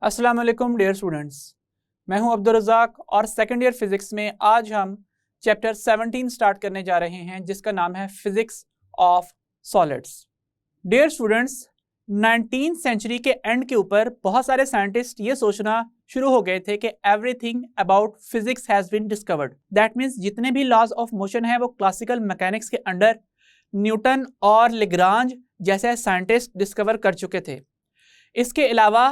अस्सलाम वालेकुम dear students, मैं हूं अब्दुल रज़ाक और सेकेंड ईयर फिजिक्स में आज हम चैप्टर 17 स्टार्ट करने जा रहे हैं जिसका नाम है physics of solids. Dear students, 19th century के एंड के ऊपर बहुत सारे साइंटिस्ट ये सोचना शुरू हो गए थे कि everything about physics has been discovered. That means जितने भी लॉज ऑफ मोशन है वो क्लासिकल मैकेनिक्स के अंडर न्यूटन और लेग्रांज जैसे साइंटिस्ट डिस्कवर कर चुके थे। इसके अलावा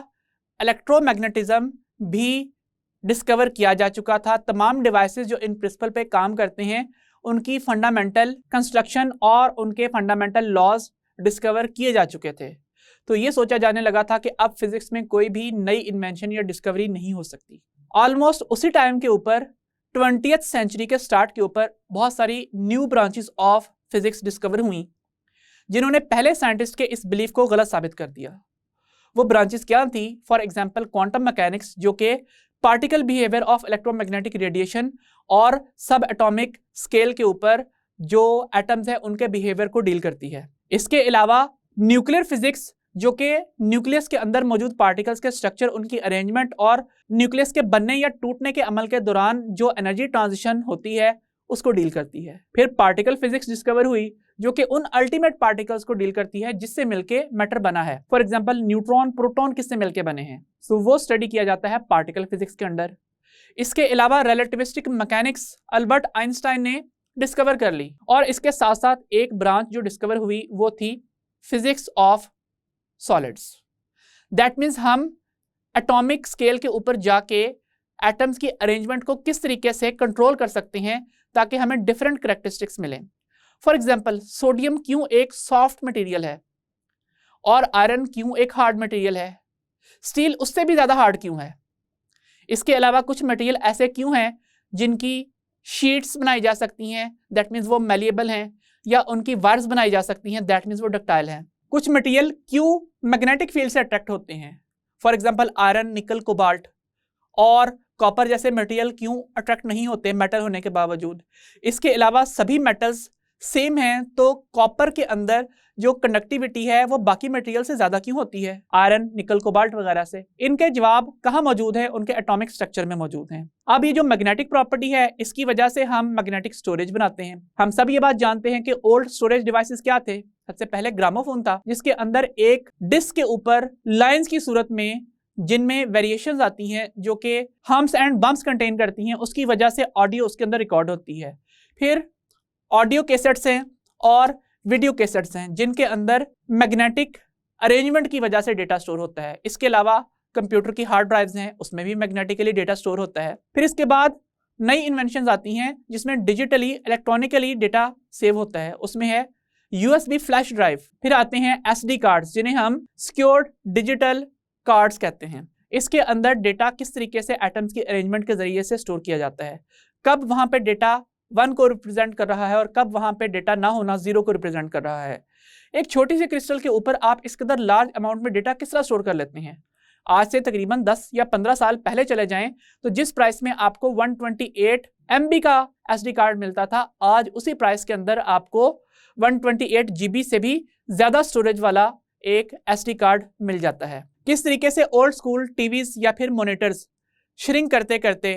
इलेक्ट्रोमैग्नेटिज्म भी डिस्कवर किया जा चुका था। तमाम डिवाइसेस जो इन प्रिंसिपल पे काम करते हैं उनकी फंडामेंटल कंस्ट्रक्शन और उनके फंडामेंटल लॉज डिस्कवर किए जा चुके थे। तो ये सोचा जाने लगा था कि अब फिजिक्स में कोई भी नई इन्वेंशन या डिस्कवरी नहीं हो सकती। ऑलमोस्ट उसी टाइम के ऊपर 20th सेंचुरी के स्टार्ट के ऊपर बहुत सारी new branches of physics discover हुई जिन्होंने पहले साइंटिस्ट के इस बिलीफ को गलत साबित कर दिया। वो ब्रांचेस क्या थी? फॉर एग्जांपल क्वांटम मैकेनिक्स, जो कि particle behaviour of electromagnetic radiation और सब एटॉमिक स्केल के ऊपर जो एटम्स है उनके बिहेवियर को डील करती है। इसके अलावा न्यूक्लियर फिजिक्स, जो कि न्यूक्लियस के अंदर मौजूद पार्टिकल्स के स्ट्रक्चर, उनकी अरेंजमेंट और न्यूक्लियस के बनने या टूटने के अमल के दौरान जो एनर्जी ट्रांजिशन होती है उसको डील करती है। फिर पार्टिकल फिजिक्स डिस्कवर हुई जो कि उन अल्टीमेट पार्टिकल्स को डील करती है जिससे मिलके मैटर बना है। फॉर एग्जांपल न्यूट्रॉन, प्रोटॉन किससे मिलके बने हैं, सो वो स्टडी किया जाता है पार्टिकल फिजिक्स के अंडर। इसके अलावा रिलेटिविस्टिक मैकेनिक्स अल्बर्ट आइंस्टाइन ने डिस्कवर कर ली और इसके साथ साथ एक ब्रांच जो डिस्कवर हुई वो थी physics of solids. That means हम एटॉमिक स्केल के ऊपर जाके एटम्स की अरेंजमेंट को किस तरीके से कंट्रोल कर सकते हैं ताकि हमें डिफरेंट कैरेक्टरिस्टिक्स मिलें। फॉर एग्जाम्पल सोडियम क्यों एक सॉफ्ट मटेरियल है और आयरन क्यों एक हार्ड मटेरियल है, स्टील उससे भी ज्यादा हार्ड क्यों है। इसके अलावा कुछ मटेरियल ऐसे क्यों हैं जिनकी शीट्स बनाई जा सकती हैं, दैट मीन्स वो मैलिएबल हैं, या उनकी वायर्स बनाई जा सकती हैं, दैट मीन्स वो डक्टाइल हैं। कुछ मटेरियल क्यों मैग्नेटिक फील्ड से अट्रैक्ट होते हैं, फॉर एग्जाम्पल आयरन, निकल, कोबाल्ट, और कॉपर जैसे मटेरियल क्यों अट्रैक्ट नहीं होते मेटल होने के बावजूद। इसके अलावा सभी मेटल्स सेम हैं तो कॉपर के अंदर जो कंडक्टिविटी है वो बाकी मटेरियल से ज्यादा क्यों होती है, आयरन, निकल, कोबाल्ट वगैरह से। इनके जवाब कहाँ मौजूद है? उनके एटॉमिक स्ट्रक्चर में मौजूद हैं। अब ये जो मैग्नेटिक प्रॉपर्टी है इसकी वजह से हम मैग्नेटिक स्टोरेज बनाते हैं। हम सब ये बात जानते हैं कि ओल्ड स्टोरेज डिवाइसेस क्या थे। सबसे पहले ग्रामोफोन था जिसके अंदर एक डिस्क के ऊपर लाइंस की सूरत में जिनमें वेरिएशंस आती हैं जो कि हम्स एंड बम्प्स कंटेन करती हैं, उसकी वजह से ऑडियो उसके अंदर रिकॉर्ड होती है। फिर ऑडियो कैसेट्स हैं और वीडियो कैसेट्स हैं जिनके अंदर मैग्नेटिक अरेंजमेंट की वजह से डेटा स्टोर होता है। इसके अलावा कंप्यूटर की हार्ड ड्राइव्स हैं, उसमें भी मैग्नेटिकली डेटा स्टोर होता है। फिर इसके बाद नई इन्वेंशंस आती हैं जिसमें डिजिटली इलेक्ट्रॉनिकली डेटा सेव होता है, उसमें है यूएसबी फ्लैश ड्राइव। फिर आते हैं एसडी कार्ड्स जिन्हें हम सिक्योर्ड डिजिटल कार्ड्स कहते हैं। इसके अंदर डेटा किस तरीके से एटम्स की अरेंजमेंट के जरिए से स्टोर किया जाता है, कब वहां पे डेटा 1 को रिप्रेजेंट कर रहा है और कब वहां पे डेटा ना होना 0 को रिप्रेजेंट कर रहा है। एक छोटी सी क्रिस्टल के ऊपर आप इस कदर लार्ज अमाउंट में डेटा किस तरह स्टोर कर लेते हैं। आज से तकरीबन 10 या 15 साल पहले चले जाएं तो जिस प्राइस में आपको 128 MB का SD कार्ड मिलता था, आज उसी प्राइस के अंदर आपको 128 GB से भी ज्यादा स्टोरेज वाला एक SD कार्ड मिल जाता है। किस तरीके से ओल्ड स्कूल टीवीज या फिर मॉनिटर्स श्रिंक करते करते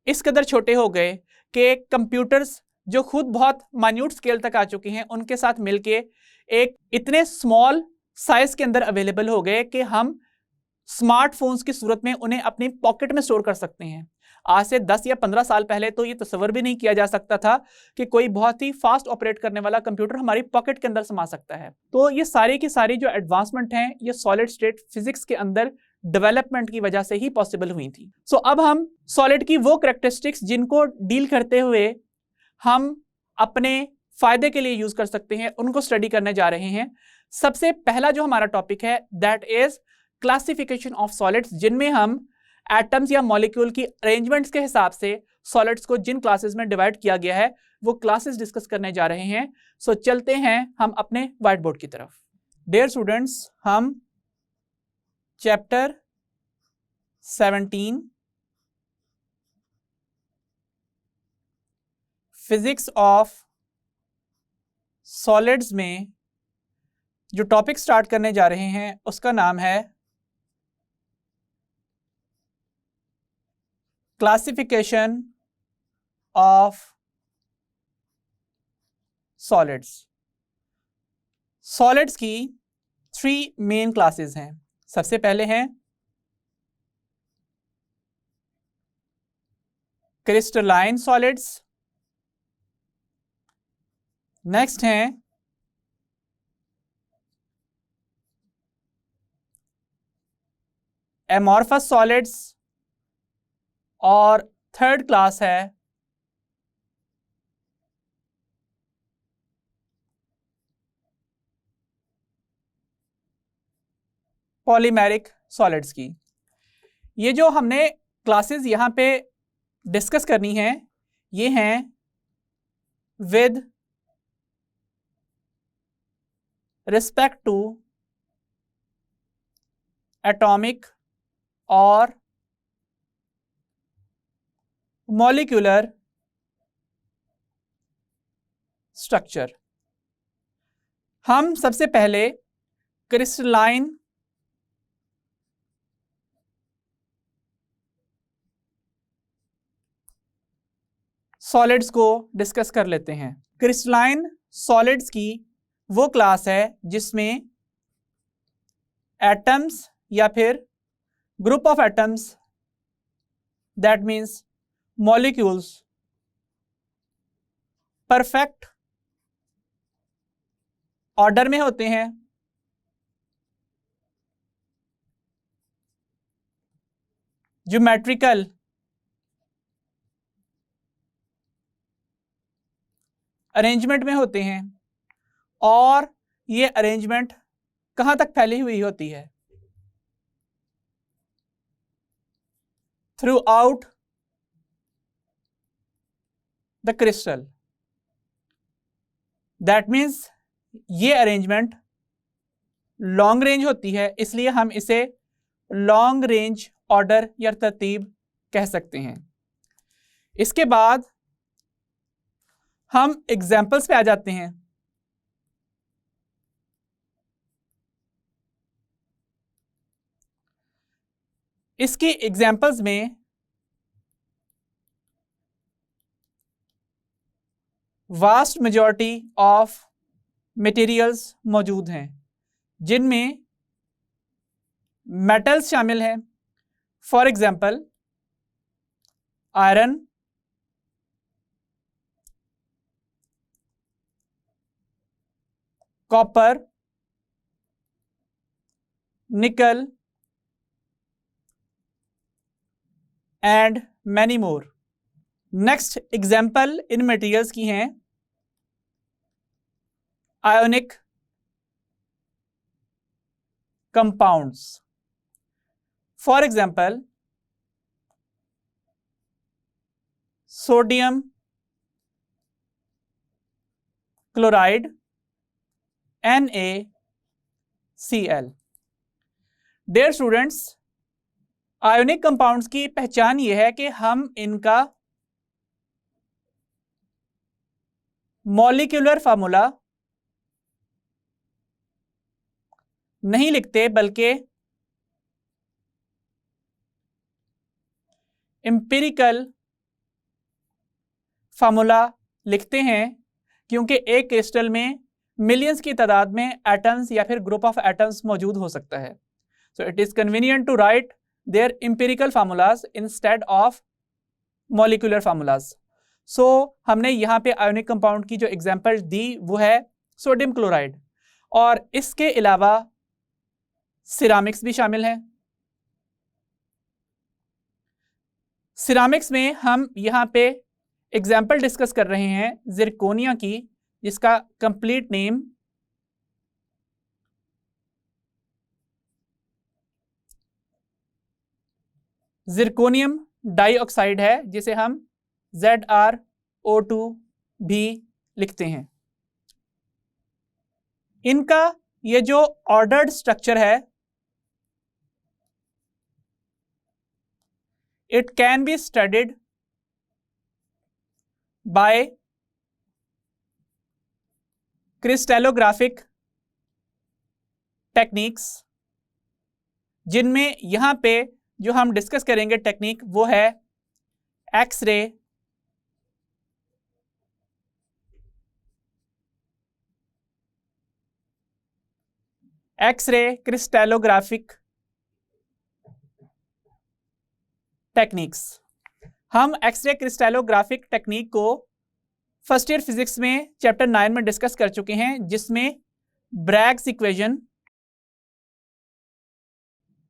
इस कदर छोटे हो गए कि कंप्यूटर्स जो खुद बहुत माइन्यूट स्केल तक आ चुके हैं उनके साथ मिलके एक इतने स्मॉल साइज के अंदर अवेलेबल हो गए कि हम स्मार्टफोन्स की सूरत में उन्हें अपनी पॉकेट में स्टोर कर सकते हैं। आज से 10 या 15 साल पहले तो ये तस्वर भी नहीं किया जा सकता था कि कोई बहुत ही फास्ट ऑपरेट करने वाला कंप्यूटर हमारी पॉकेट के अंदर समा सकता है। तो ये सारी की सारी जो एडवांसमेंट हैं ये सॉलिड स्टेट फिजिक्स के अंदर डेवलपमेंट की वजह से ही पॉसिबल हुई थी। सो अब हम सॉलिड की वो कैरेक्टरिस्टिक्स जिनको डील करते हुए हम अपने फायदे के लिए यूज कर सकते हैं उनको स्टडी करने जा रहे हैं। सबसे पहला जो हमारा टॉपिक है that is classification of solids, जिनमें हम एटम्स या मॉलिक्यूल की अरेंजमेंट्स के हिसाब से सॉलिड्स को जिन क्लासेस में डिवाइड किया गया है वो क्लासेस डिस्कस करने जा रहे हैं। सो चलते हैं हम अपने व्हाइट बोर्ड की तरफ। डियर स्टूडेंट्स, हम चैप्टर 17 फिजिक्स ऑफ सॉलिड्स में जो टॉपिक स्टार्ट करने जा रहे हैं उसका नाम है क्लासिफिकेशन ऑफ सॉलिड्स। सॉलिड्स की 3 मेन क्लासेस हैं। सबसे पहले हैं क्रिस्टलाइन सॉलिड्स, नेक्स्ट हैं एमॉर्फस सॉलिड्स, और थर्ड क्लास है पॉलीमेरिक सॉलिड्स की। ये जो हमने क्लासेस यहाँ पे डिस्कस करनी है, ये हैं विद रिस्पेक्ट टू एटॉमिक और मॉलिक्यूलर स्ट्रक्चर। हम सबसे पहले क्रिस्टलाइन सॉलिड्स को डिस्कस कर लेते हैं। क्रिस्टलाइन सॉलिड्स की वो क्लास है जिसमें एटम्स या फिर group of atoms, that means molecules, perfect order में होते हैं, ज्योमेट्रिकल अरेंजमेंट में होते हैं, और ये अरेंजमेंट कहाँ तक फैली हुई होती है? Through out the crystal. That means ये अरेंजमेंट लॉन्ग रेंज होती है, इसलिए हम इसे लॉन्ग रेंज ऑर्डर या तरतीब कह सकते हैं। इसके बाद हम एग्जाम्पल्स पे आ जाते हैं। इसकी एग्जाम्पल्स में वास्ट मेजॉरिटी ऑफ मटेरियल्स मौजूद हैं, जिनमें मेटल्स शामिल हैं। For example iron, copper, nickel and many more. Next example in materials की हैं ionic compounds. For example sodium chloride NaCl। Dear students, ionic compounds की पहचान ये है कि हम इनका मॉलिक्यूलर फार्मूला नहीं लिखते, बल्कि एम्पिरिकल फार्मूला लिखते हैं, क्योंकि एक क्रिस्टल में मिलियंस की तादाद में एटम्स या फिर ग्रुप ऑफ एटम्स मौजूद हो सकता है। So it is convenient to write their empirical formulas instead of molecular formulas. So हमने यहाँ पे आयोनिक कंपाउंड की जो एग्जांपल दी वो है सोडियम क्लोराइड, और इसके अलावा सिरामिक्स भी शामिल हैं। सिरामिक्स में हम यहाँ पे एग्जाम्पल डिस्कस कर रहे हैं जिरकोनिया की, जिसका कंप्लीट नेम जिरकोनियम डाइऑक्साइड है, जिसे हम ZrO2 भी लिखते हैं। इनका ये जो ऑर्डर्ड स्ट्रक्चर है, it can be studied by crystallographic techniques, जिनमें यहां पे जो हम डिस्कस करेंगे टेक्निक वो है एक्सरे क्रिस्टलोग्राफिक टेक्निक्स। हम एक्सरे क्रिस्टलोग्राफिक टेक्निक को फर्स्ट ईयर फिजिक्स में चैप्टर 9 में डिस्कस कर चुके हैं, जिसमें Bragg's equation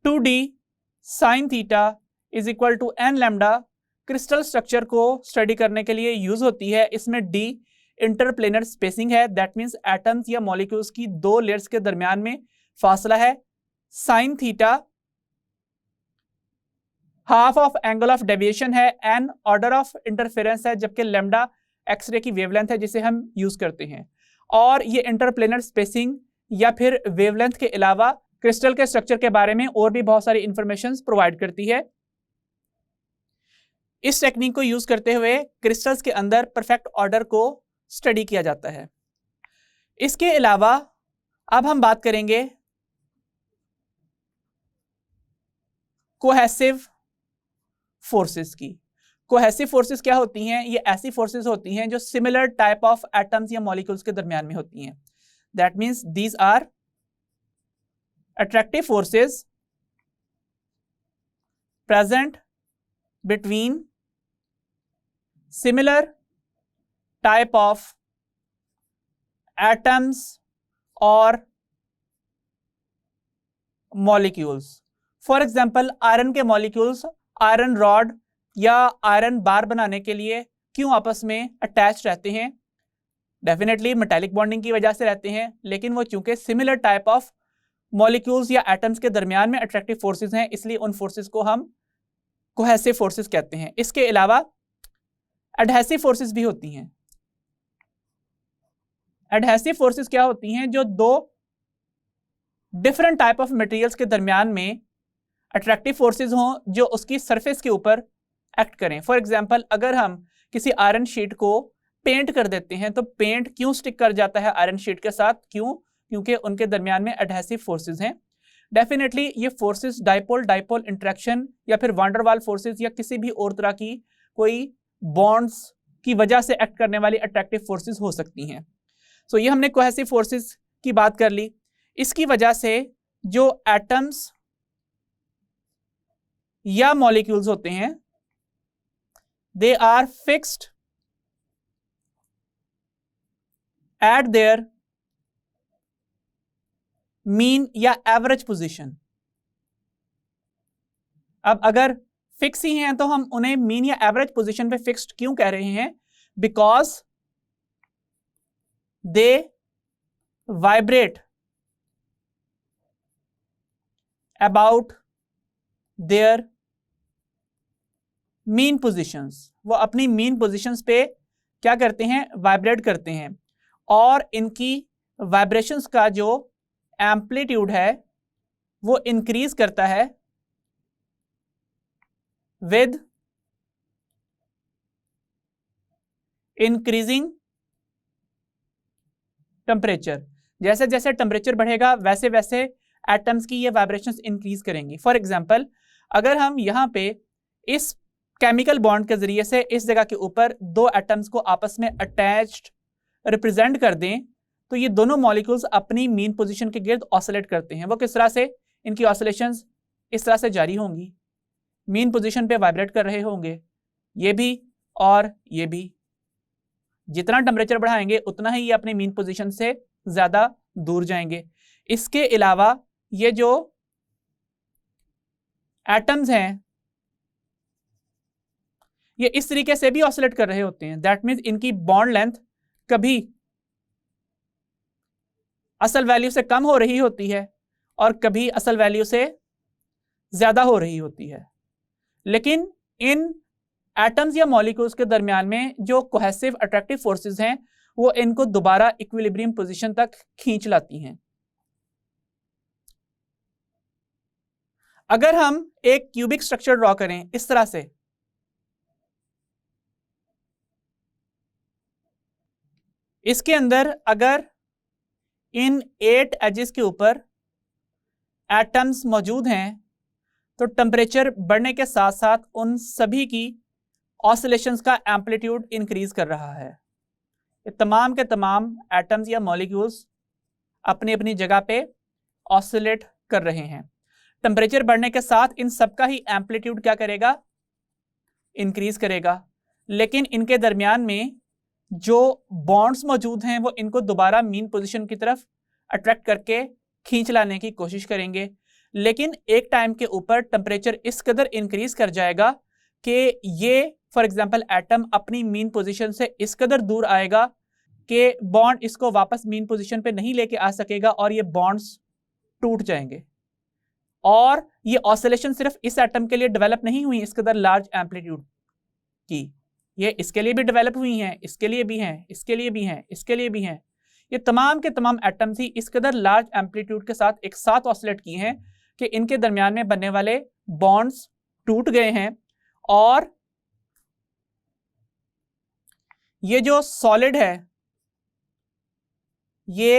2d sine theta is equal to n lambda crystal structure को स्टडी करने के लिए यूज होती है। इसमें d इंटरप्लेनर स्पेसिंग है, दैट मीन्स एटम्स या मॉलिक्यूल्स की दो लेयर्स के दरमियान में फासला है। Sine theta half of angle of deviation है, एन ऑर्डर ऑफ इंटरफेरेंस है, जबकि लैम्डा एक्सरे की वेवलेंथ है जिसे हम यूज करते हैं। और ये इंटरप्लेनर स्पेसिंग या फिर वेवलेंथ के अलावा क्रिस्टल के स्ट्रक्चर के बारे में और भी बहुत सारी इंफॉर्मेशन प्रोवाइड करती है। इस टेक्निक को यूज करते हुए क्रिस्टल्स के अंदर परफेक्ट ऑर्डर को स्टडी किया जाता है। इसके अलावा अब हम बात करेंगे कोहेसिव फोर्सेस की। कोहेसिव फोर्सेस क्या होती हैं? ये ऐसी फोर्सेस होती हैं जो सिमिलर टाइप ऑफ एटम्स या मॉलिक्यूल्स के दरमियान में होती हैं। That means these are attractive forces present between similar type of atoms or molecules. For example, iron के मॉलिक्यूल्स आयरन रॉड या आयरन बार बनाने के लिए क्यों आपस में अटैच रहते हैं? डेफिनेटली मेटालिक बॉन्डिंग की वजह से रहते हैं, लेकिन वो चूंकि सिमिलर टाइप ऑफ मॉलिक्यूल्स या एटम्स के दरमियान में अट्रैक्टिव फोर्सेस हैं, इसलिए उन फोर्सेस को हम कोहेसिव फोर्सेस कहते हैं। इसके अलावा एडहेसिव फोर्सेस भी होती हैं। एडहेसिव फोर्सेस क्या होती हैं? जो दो डिफरेंट टाइप ऑफ मटेरियल्स के दरमियान में अट्रैक्टिव फोर्सेस हों जो उसकी सरफेस के ऊपर एक्ट करें। फॉर एग्जांपल, अगर हम किसी आयरन शीट को पेंट कर देते हैं तो पेंट क्यों स्टिक कर जाता है आयरन शीट के साथ? क्यों? क्योंकि उनके दरमियान में एडहेसिव फोर्सेस हैं। डेफिनेटली ये फोर्सेस डाइपोल डाइपोल इंटरेक्शन या फिर वांडरवाल फोर्सेस या किसी भी और तरह की कोई बॉन्ड्स की वजह से एक्ट करने वाली अट्रैक्टिव फोर्सेस हो सकती हैं। सो ये हमने कोहेसिव फोर्सेस की बात कर ली। इसकी वजह से जो एटम्स या मॉलिक्यूल्स होते हैं, they are fixed at their mean या एवरेज पोजीशन। अब अगर फिक्स ही हैं तो हम उन्हें मीन या एवरेज पोजीशन पे फिक्स्ड क्यों कह रहे हैं? Because they vibrate about their mean positions. वो अपनी मीन पोजीशंस पे क्या करते हैं? वाइब्रेट करते हैं, और इनकी वाइब्रेशंस का जो एम्पलीट्यूड है वो इंक्रीज करता है विद इंक्रीजिंग टेम्परेचर। जैसे जैसे टेम्परेचर बढ़ेगा वैसे वैसे एटम्स की ये वाइब्रेशंस इंक्रीज करेंगी। फॉर एग्जांपल, अगर हम यहाँ पे इस केमिकल बॉन्ड के जरिए से इस जगह के ऊपर दो एटम्स को आपस में अटैच्ड रिप्रेजेंट कर दें तो ये दोनों मॉलिक्यूल्स अपनी मीन पोजीशन के गिर्द ऑसिलेट करते हैं। वो किस तरह से? इनकी ऑसिलेशंस इस तरह से जारी होंगी, मीन पोजीशन पे वाइब्रेट कर रहे होंगे, ये भी और ये भी। जितना टेम्परेचर बढ़ाएंगे उतना ही ये अपनी मीन पोजीशन से ज्यादा दूर जाएंगे। इसके अलावा ये जो एटम्स हैं ये इस तरीके से भी ऑसिलेट कर रहे होते हैं। दैट मीन्स इनकी बॉन्ड लेंथ कभी असल वैल्यू से कम हो रही होती है और कभी असल वैल्यू से ज्यादा हो रही होती है। लेकिन इन एटम्स या मॉलिक्यूल्स के दरमियान में जो कोहेसिव अट्रैक्टिव फोर्सेस हैं वो इनको दोबारा इक्विलिब्रियम पोजीशन तक खींच लाती हैं। अगर हम एक क्यूबिक स्ट्रक्चर ड्रॉ करें इस तरह से, इसके अंदर अगर इन 8 एजेस के ऊपर एटम्स मौजूद हैं तो टेम्परेचर बढ़ने के साथ साथ उन सभी की ऑसिलेशंस का एम्पलीट्यूड इंक्रीज कर रहा है। ये तमाम के तमाम एटम्स या मॉलिक्यूल्स अपनी अपनी जगह पे ऑसिलेट कर रहे हैं। टेम्परेचर बढ़ने के साथ इन सबका ही एम्पलीट्यूड क्या करेगा, इंक्रीज करेगा, लेकिन इनके दरमियान में जो बॉन्ड्स मौजूद हैं वो इनको दोबारा मीन पोजीशन की तरफ अट्रैक्ट करके खींच लाने की कोशिश करेंगे। लेकिन एक टाइम के ऊपर टेम्परेचर इस कदर इंक्रीज कर जाएगा कि ये फॉर एग्जांपल एटम अपनी मीन पोजीशन से इस कदर दूर आएगा कि बॉन्ड इसको वापस मीन पोजीशन पे नहीं लेके आ सकेगा और ये बॉन्ड्स टूट जाएंगे। और ये ऑसिलेशन सिर्फ इस एटम के लिए डेवलप नहीं हुई इस कदर लार्ज एम्पलीट्यूड की, ये इसके लिए भी डेवलप हुई हैं, इसके लिए भी हैं, इसके लिए भी हैं, इसके लिए भी हैं। ये तमाम के तमाम एटम्स ही इस कदर लार्ज एम्पलीट्यूड के साथ एक साथ ऑसिलेट किए हैं कि इनके दरमियान में बनने वाले बॉन्ड्स टूट गए हैं और ये जो सॉलिड है ये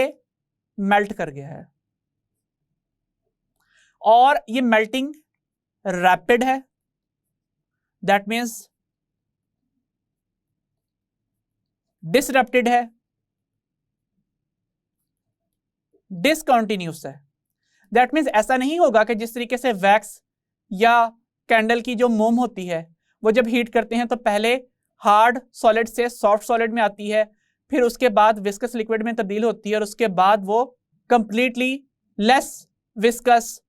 मेल्ट कर गया है और ये मेल्टिंग रैपिड है, दैट मीन्स डिसरप्टेड है, डिसकंटिन्यूस है। दैट मीन्स ऐसा नहीं होगा कि जिस तरीके से वैक्स या कैंडल की जो मोम होती है वो जब हीट करते हैं तो पहले हार्ड सॉलिड से सॉफ्ट सॉलिड में आती है, फिर उसके बाद विस्कस लिक्विड में तब्दील होती है और उसके बाद वो कंप्लीटली लेस विस्कस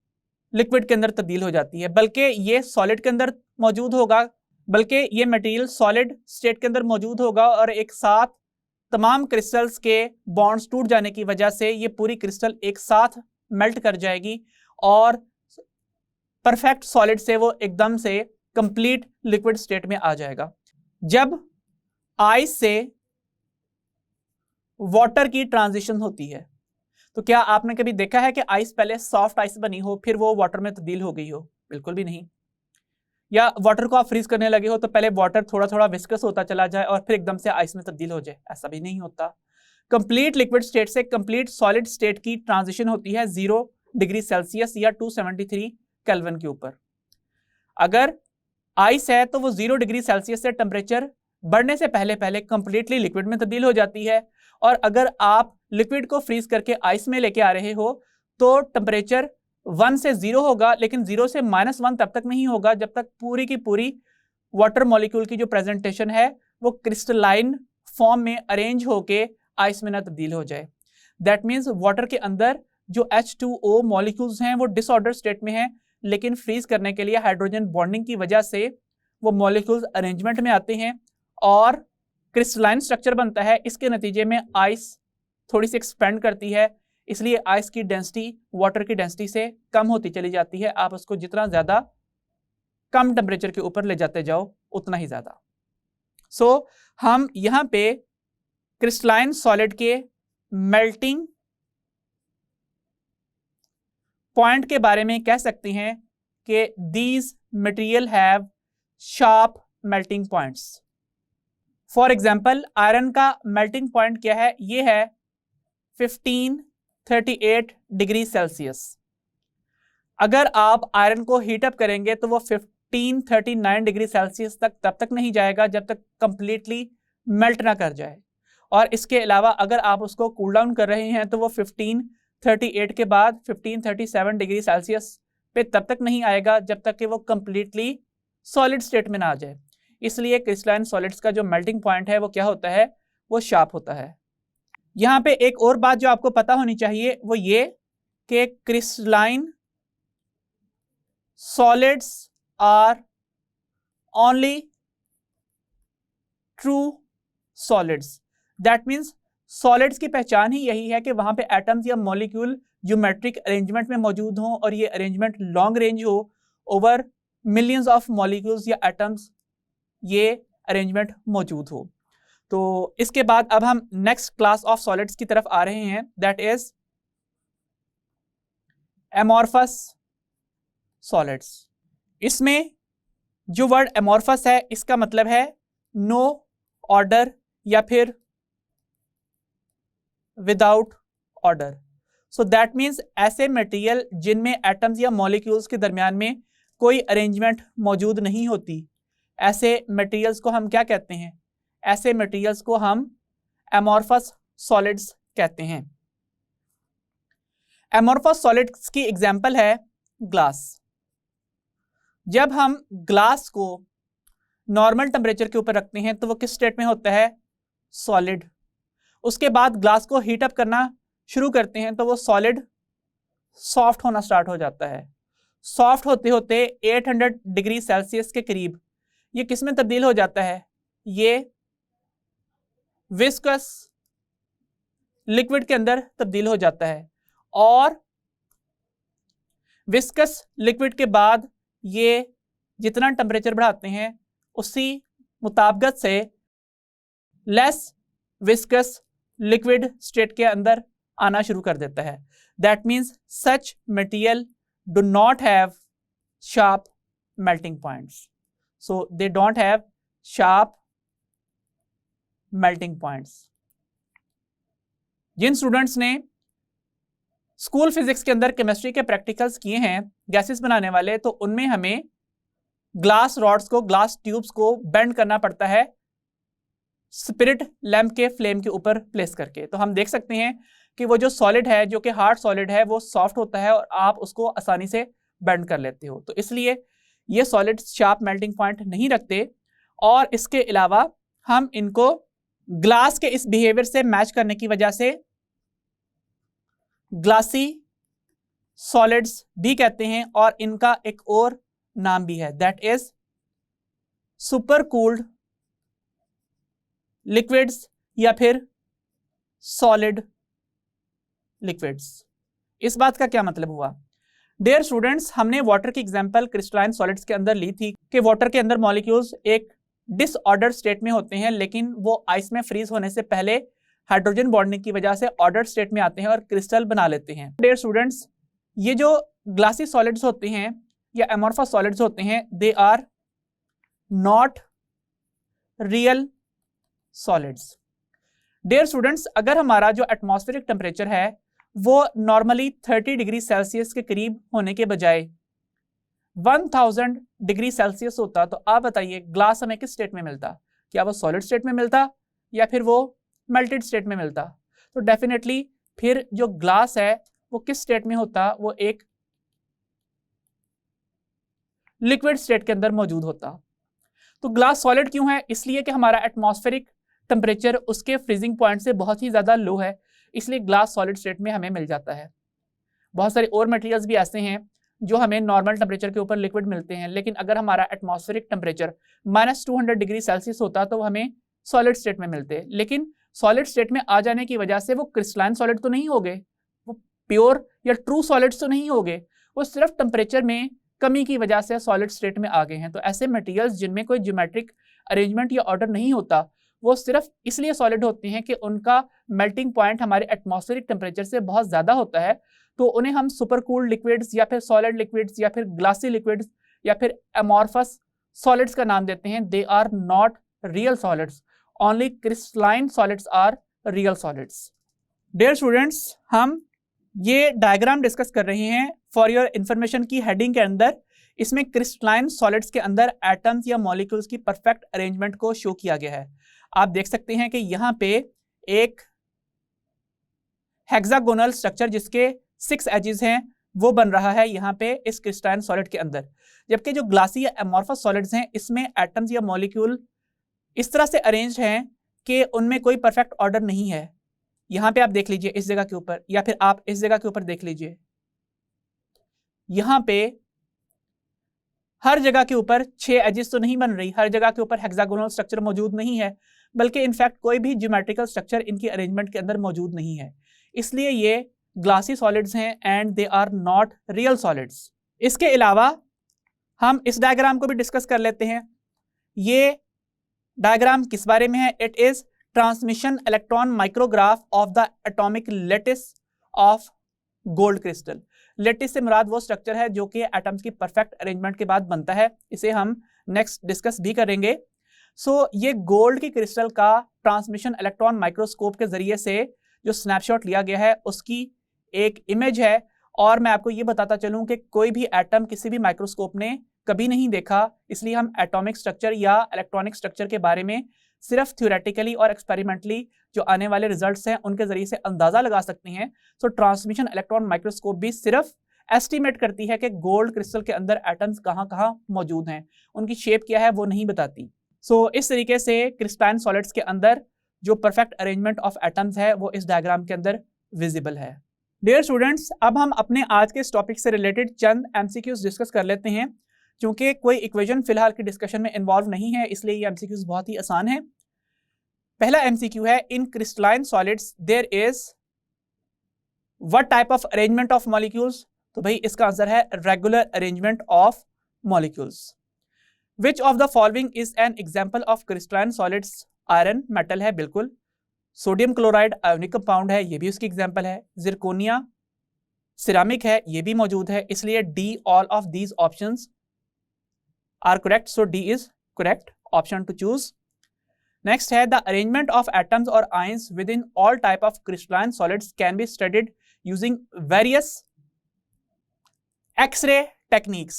लिक्विड के अंदर तब्दील हो जाती है। बल्कि ये सॉलिड के अंदर मौजूद होगा, बल्कि ये मटेरियल सॉलिड स्टेट के अंदर मौजूद होगा और एक साथ तमाम क्रिस्टल्स के बॉन्ड्स टूट जाने की वजह से ये पूरी क्रिस्टल एक साथ मेल्ट कर जाएगी और परफेक्ट सॉलिड से वो एकदम से कंप्लीट लिक्विड स्टेट में आ जाएगा। जब आइस से वाटर की ट्रांजिशन होती है तो क्या आपने कभी देखा है कि आइस पहले सॉफ्ट आइस बनी हो फिर वो वाटर में तब्दील हो गई हो? बिल्कुल भी नहीं। या वाटर को आप फ्रीज करने लगे हो तो पहले वाटर थोड़ा थोड़ा विस्कस होता चला जाए और फिर एकदम से आइस में तब्दील हो जाए, ऐसा भी नहीं होता। कंप्लीट लिक्विड स्टेट से कंप्लीट सॉलिड स्टेट की ट्रांजिशन होती है 0 डिग्री सेल्सियस या 273 केल्विन के ऊपर। अगर आइस है तो वो 0 डिग्री सेल्सियस से टेम्परेचर बढ़ने से पहले पहले कंप्लीटली लिक्विड में तब्दील हो जाती है और अगर आप लिक्विड को फ्रीज करके आइस में लेके आ रहे हो तो टेम्परेचर 1 से 0 होगा, लेकिन 0 से -1 तब तक नहीं होगा जब तक पूरी की पूरी वाटर मॉलिक्यूल की जो प्रेजेंटेशन है वो क्रिस्टलाइन फॉर्म में अरेंज होके आइस में ना तब्दील हो जाए। दैट मीन्स वाटर के अंदर जो H2O मॉलिक्यूल्स हैं वो डिसऑर्डर स्टेट में हैं, लेकिन फ्रीज करने के लिए हाइड्रोजन बॉन्डिंग की वजह से वो मॉलिक्यूल्स अरेंजमेंट में आते हैं और क्रिस्टलाइन स्ट्रक्चर बनता है। इसके नतीजे में आइस थोड़ी सी एक्सपेंड करती है, इसलिए आइस की डेंसिटी वाटर की डेंसिटी से कम होती चली जाती है। आप उसको जितना ज्यादा कम टेम्परेचर के ऊपर ले जाते जाओ उतना ही ज्यादा। सो हम यहां पे क्रिस्टलाइन सॉलिड के मेल्टिंग पॉइंट के बारे में कह सकते हैं कि these material have sharp melting points. For example iron का मेल्टिंग पॉइंट क्या है? ये है 1538 डिग्री सेल्सियस। अगर आप आयरन को हीट अप करेंगे तो वो 1539 डिग्री सेल्सियस तक तब तक नहीं जाएगा जब तक कंप्लीटली मेल्ट ना कर जाए। और इसके अलावा अगर आप उसको कूल डाउन कर रहे हैं तो वो 1538 के बाद 1537 डिग्री सेल्सियस पे तब तक नहीं आएगा जब तक कि वो कंप्लीटली सॉलिड स्टेट में ना आ जाए। इसलिए क्रिस्टलाइन सॉलिड्स का जो मेल्टिंग पॉइंट है वो क्या होता है? वो शार्प होता है। यहां पे एक और बात जो आपको पता होनी चाहिए वो ये कि crystalline solids are only true solids. That means solids की पहचान ही यही है कि वहां पे एटम्स या मॉलिक्यूल ज्योमेट्रिक अरेंजमेंट में मौजूद हों और ये अरेंजमेंट लॉन्ग रेंज हो, ओवर मिलियंस ऑफ मॉलिक्यूल्स या एटम्स ये अरेंजमेंट मौजूद हो। तो इसके बाद अब हम नेक्स्ट क्लास ऑफ सॉलिड्स की तरफ आ रहे हैं, दैट इज एमॉर्फस सॉलिड्स। इसमें जो वर्ड एमॉर्फस है इसका मतलब है नो ऑर्डर या फिर without order. So that means ऐसे मटेरियल जिनमें एटम्स या मॉलिक्यूल्स के दरमियान में कोई अरेंजमेंट मौजूद नहीं होती, ऐसे मटेरियल्स को हम क्या कहते हैं? ऐसे मटेरियल्स को हम एमॉर्फस सॉलिड्स कहते हैं। एमॉर्फस सॉलिड्स की एग्जांपल है ग्लास। जब हम ग्लास को नॉर्मल टेम्परेचर के ऊपर रखते हैं तो वो किस स्टेट में होता है? सॉलिड। उसके बाद ग्लास को हीट अप करना शुरू करते हैं तो वो सॉलिड सॉफ्ट होना स्टार्ट हो जाता है। सॉफ्ट होते होते 800 डिग्री सेल्सियस के करीब ये किस में तब्दील हो जाता है? ये विस्कस लिक्विड के अंदर तब्दील हो जाता है। और विस्कस लिक्विड के बाद ये जितना टेम्परेचर बढ़ाते हैं उसी मुताबिकत से लेस विस्कस लिक्विड स्टेट के अंदर आना शुरू कर देता है। That means such material do not have sharp melting points. So they don't have sharp melting points. जिन स्टूडेंट्स ने स्कूल फिजिक्स के अंदर केमिस्ट्री के प्रैक्टिकल्स किए हैं गैसेस बनाने वाले, तो उनमें हमें ग्लास रॉड्स को, ग्लास ट्यूब्स को बेंड करना पड़ता है स्पिरिट लैंप के फ्लेम के ऊपर प्लेस करके। तो हम देख सकते हैं कि वो जो सॉलिड है, जो कि हार्ड सॉलिड है, वो सॉफ्ट होता है और आप उसको आसानी से बेंड कर लेते हो। तो इसलिए ये सॉलिड शार्प मेल्टिंग पॉइंट नहीं रखते। और इसके अलावा हम इनको ग्लास के इस बिहेवियर से मैच करने की वजह से ग्लासी सॉलिड्स भी कहते हैं। और इनका एक और नाम भी है, that is super cooled liquids या फिर सॉलिड लिक्विड्स। इस बात का क्या मतलब हुआ? डियर स्टूडेंट्स, हमने वाटर की एग्जांपल क्रिस्टलाइन सॉलिड्स के अंदर ली थी कि वाटर के अंदर मॉलिक्यूल्स एक डिसऑर्डर्ड स्टेट में होते हैं, लेकिन वो आइस में फ्रीज होने से पहले हाइड्रोजन बॉन्डिंग की वजह से ऑर्डर्ड स्टेट में आते हैं और क्रिस्टल बना लेते हैं। डियर स्टूडेंट्स, ये जो ग्लासी सॉलिड्स होते हैं या एमॉर्फस सॉलिड्स होते हैं, they are not real solids. Dear students, अगर हमारा जो एटमॉस्फेरिक टेम्परेचर है वो नॉर्मली 30 डिग्री सेल्सियस के करीब होने के बजाय 1000 डिग्री सेल्सियस होता, तो आप बताइए ग्लास हमें किस स्टेट में मिलता? क्या वो सॉलिड स्टेट में मिलता या फिर वो मेल्टेड स्टेट में मिलता? तो डेफिनेटली फिर जो ग्लास है वो किस स्टेट में होता? वो एक लिक्विड स्टेट के अंदर मौजूद होता। तो ग्लास सॉलिड क्यों है? इसलिए कि हमारा एटमॉस्फेरिक टेम्परेचर उसके फ्रीजिंग पॉइंट से बहुत ही ज़्यादा लो है, इसलिए ग्लास सॉलिड स्टेट में हमें मिल जाता है। बहुत सारे और मटेरियल्स भी ऐसे हैं जो हमें नॉर्मल टेम्परेचर के ऊपर लिक्विड मिलते हैं, लेकिन अगर हमारा एटमॉस्फेरिक टेम्परेचर -200 डिग्री सेल्सियस होता तो हमें सॉलिड स्टेट में मिलते। लेकिन सॉलिड स्टेट में आ जाने की वजह से वो क्रिस्टलाइन सॉलिड तो नहीं हो गए, वो प्योर या ट्रू सॉलिड्स तो नहीं हो गए, वो सिर्फ टेम्परेचर में कमी की वजह से सॉलिड स्टेट में आ गए हैं। तो ऐसे मटेरियल्स जिनमें कोई ज्योमेट्रिक अरेंजमेंट या ऑर्डर नहीं होता, वो सिर्फ इसलिए सॉलिड होते हैं कि उनका मेल्टिंग पॉइंट हमारे एटमॉस्फेरिक टेम्परेचर से बहुत ज़्यादा होता है। तो उन्हें हम सुपर कूल्ड लिक्विड्स या फिर सॉलिड लिक्विड्स या फिर ग्लासी लिक्विड्स या फिर एमॉर्फस सॉलिड्स का नाम देते हैं। They are not real solids, only crystalline solids are real solids. Dear students, हम ये डायग्राम डिस्कस कर रहे हैं फॉर योर इंफॉर्मेशन की हेडिंग के अंदर। इसमें क्रिस्टलाइन सॉलिड्स के अंदर एटम्स या मॉलिक्यूल्स की परफेक्ट अरेंजमेंट को शो किया गया है। आप देख सकते हैं कि यहाँ पे एक हेक्सागोनल स्ट्रक्चर जिसके 6 एजेस हैं वो बन रहा है यहाँ पे इस क्रिस्टलाइन सॉलिड के अंदर, जबकि जो ग्लासी या एमॉर्फस सॉलिड्स हैं इसमें एटम्स या मॉलिक्यूल इस तरह से अरेंज हैं कि उनमें कोई परफेक्ट ऑर्डर नहीं है। यहाँ पे आप देख लीजिए इस जगह के ऊपर, या फिर आप इस जगह के ऊपर देख लीजिए, यहाँ पे हर जगह के ऊपर 6 एजेस तो नहीं बन रही, हर जगह के ऊपर हेक्सागोनल स्ट्रक्चर मौजूद नहीं है, बल्कि इनफैक्ट कोई भी ज्योमेट्रिकल स्ट्रक्चर इनकी अरेंजमेंट के अंदर मौजूद नहीं है। इसलिए ये ग्लासी सॉलिड्स हैं and they are not real solids. इसके अलावा हम इस डायग्राम को भी डिस्कस कर लेते हैं। ये डायग्राम किस बारे में है? It is transmission electron micrograph of the atomic lattice of gold crystal. Lattice से मुराद वो स्ट्रक्चर है जो कि एटम्स की परफेक्ट अरेंजमेंट के बाद बनता है, इसे हम नेक्स्ट डिस्कस भी करेंगे। ये गोल्ड की क्रिस्टल का ट्रांसमिशन इलेक्ट्रॉन माइक्रोस्कोप के जरिए से जो स्नैपशॉट लिया गया है उसकी एक इमेज है। और मैं आपको ये बताता चलूं कि कोई भी एटम किसी भी माइक्रोस्कोप ने कभी नहीं देखा, इसलिए हम एटॉमिक स्ट्रक्चर या इलेक्ट्रॉनिक स्ट्रक्चर के बारे में सिर्फ थ्योरेटिकली और एक्सपेरिमेंटली जो आने वाले रिजल्ट्स हैं उनके जरिए से अंदाजा लगा सकते हैं। तो ट्रांसमिशन इलेक्ट्रॉन माइक्रोस्कोप भी सिर्फ एस्टिमेट करती है कि गोल्ड क्रिस्टल के अंदर एटम्स कहाँ कहाँ मौजूद हैं, उनकी शेप क्या है वो नहीं बताती। सो इस तरीके से क्रिस्टलाइन सॉलिड्स के अंदर जो परफेक्ट अरेंजमेंट ऑफ एटम्स है वो इस डायग्राम के अंदर विजिबल है। डियर स्टूडेंट्स, अब हम अपने आज के इस टॉपिक से रिलेटेड चंद एमसीक्यूज डिस्कस कर लेते हैं। क्योंकि कोई इक्वेशन फिलहाल की डिस्कशन में इन्वॉल्व नहीं है, इसलिए ये एमसीक्यूज बहुत ही आसान है। पहला एमसीक्यू है, in crystalline solids there is what type of arrangement of molecules. तो भाई इसका आंसर है regular arrangement of molecules. Which of the following is an example of crystalline solids. Iron metal है बिल्कुल, सोडियम क्लोराइड आयोनिक कंपाउंड है, ये भी उसकी एग्जाम्पल है। जिरकोनिया सिरामिक है, ये भी मौजूद है, इसलिए D all of these options are correct. So D is correct option to choose. Next है, द अरेंजमेंट ऑफ एटम्स और ions within all type of crystalline solids can be studied using various x-ray techniques.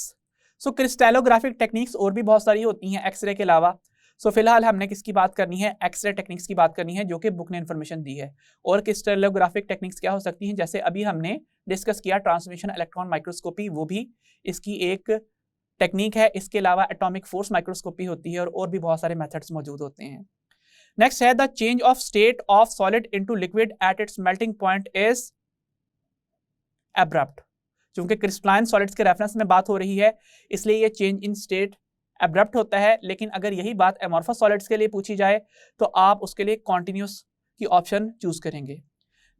So crystallographic techniques और भी बहुत सारी होती हैं x ray के अलावा। सो फिलहाल हमने किसकी बात करनी है, एक्सरे टेक्निक्स की बात करनी है, जो कि बुक ने इंफॉर्मेशन दी है। और क्रिस्टलोग्राफिक टेक्निक्स क्या हो सकती हैं, जैसे अभी हमने डिस्कस किया ट्रांसमिशन इलेक्ट्रॉन माइक्रोस्कोपी, वो भी इसकी एक टेक्निक है। इसके अलावा एटॉमिक फोर्स माइक्रोस्कोपी होती है और भी बहुत सारे मेथड्स मौजूद होते हैं। नेक्स्ट है, the change of state of solid into liquid at its melting point is abrupt. क्योंकि क्रिस्टलाइन सॉलिड्स के रेफरेंस में बात हो रही है, इसलिए ये चेंज इन स्टेट एब्रप्ट होता है। लेकिन अगर यही बात एमॉर्फस सॉलिड्स के लिए पूछी जाए तो आप उसके लिए कॉन्टिन्यूस की ऑप्शन चूज करेंगे।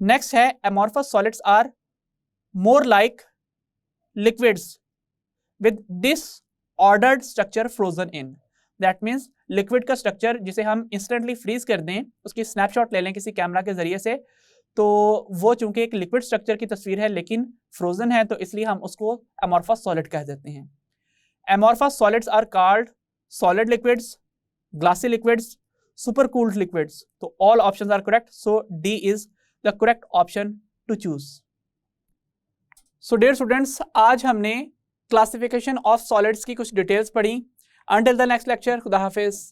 नेक्स्ट है, amorphous solids are more like liquids with disordered structure frozen in. That means liquid का स्ट्रक्चर जिसे हम इंस्टेंटली फ्रीज कर दें, उसकी स्नैपशॉट ले लें किसी कैमरा के जरिए से, तो वो चूंकि एक लिक्विड स्ट्रक्चर की तस्वीर है लेकिन फ्रोजन है, तो इसलिए हम उसको एमॉर्फस सॉलिड कह देते हैं। Amorphous solids are called solid liquids, glassy liquids, supercooled liquids. So all options are correct. So D is the correct option to choose. So dear students, आज हमने classification of solids की कुछ details पढ़ी। Until the next lecture, खुदा हाफिज।